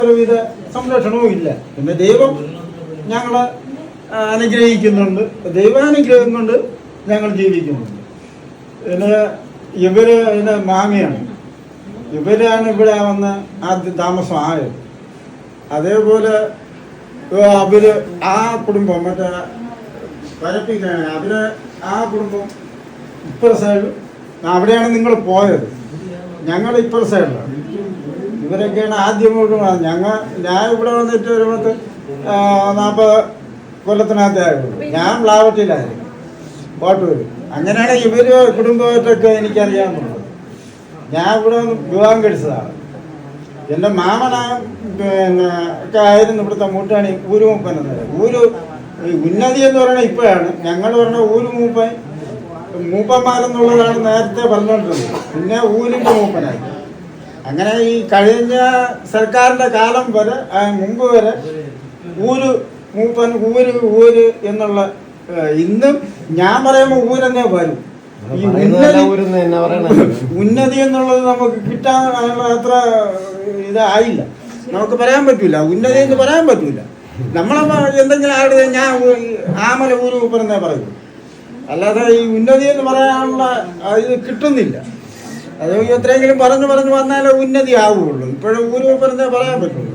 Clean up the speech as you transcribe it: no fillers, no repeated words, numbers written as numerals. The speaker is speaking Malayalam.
ഒരുവിധ സംരക്ഷണവും ഇല്ല. പിന്നെ ദൈവം ഞങ്ങളെ അനുഗ്രഹിക്കുന്നുണ്ട്, ദൈവാനുഗ്രഹം കൊണ്ട് ഞങ്ങൾ ജീവിക്കുന്നുണ്ട്. പിന്നെ പിന്നെ മാമിയാണ്, ഇവരാണ് ഇവിടെ വന്ന് ആദ്യം താമസമായത്. അതേപോലെ അവര് ആ കുടുംബം മറ്റേ പരപ്പിക്കാണ്, അവര് ആ കുടുംബം ഇപ്പുറ സൈഡ്, അവിടെയാണ് നിങ്ങൾ പോയത്, ഞങ്ങൾ ഇപ്പുറ സൈഡിലാണ്. ഇവരൊക്കെയാണ് ആദ്യം ഞാൻ ഇവിടെ വന്നിട്ട് ഒരു 40 കൊല്ലത്തിനകത്തായിരുന്നു. ഞാൻ പ്ലാവറ്റിലായിരുന്നു, കോട്ടൂര്. അങ്ങനെയാണ് ഇവര് കുടുംബമായിട്ടൊക്കെ എനിക്കറിയാവുന്നത്. ഞാൻ ഇവിടെ വന്ന് വിവാഹം കഴിച്ചതാണ്. എൻ്റെ മാമനാ പിന്നെ ഒക്കെ ആയിരുന്നു ഇവിടുത്തെ മൂട്ടാണി ഊരുമൂപ്പൻ എന്നത്. ഉന്നതി എന്ന് പറയുന്നത് ഇപ്പോഴാണ്, ഞങ്ങൾ പറഞ്ഞ മൂപ്പന്മാരെന്നുള്ളതാണ് നേരത്തെ പറഞ്ഞുകൊണ്ടിരുന്നത്. പിന്നെ ഊരിൻ്റെ മൂപ്പനായി. അങ്ങനെ ഈ കഴിഞ്ഞ സർക്കാരിൻ്റെ കാലം വരെ, മുമ്പ് വരെ മൂപ്പൻ ഊര് എന്നുള്ള, ഇന്നും ഞാൻ പറയുമ്പോൾ ഊരെന്നേ വരും. ഈ ഉന്നതി എന്നുള്ളത് നമുക്ക് കിട്ടാൻ അത്ര ഇതായില്ല, നമുക്ക് പറയാൻ പറ്റൂല. ഉന്നതി എന്ന് പറയാൻ പറ്റൂല. നമ്മളെ എന്തെങ്കിലും ആരുടെ ഞാൻ ആമല ഊര് മൂപ്പനെന്നേ പറയൂ, അല്ലാതെ ഈ ഉന്നതി എന്ന് പറയാനുള്ള ഇത് കിട്ടുന്നില്ല. അത് എത്രയെങ്കിലും പറഞ്ഞു വന്നാലേ ഉന്നതി ആവുകയുള്ളൂ. ഇപ്പോഴും ഊര് മൂപ്പനെന്നേ പറയാൻ പറ്റുള്ളൂ.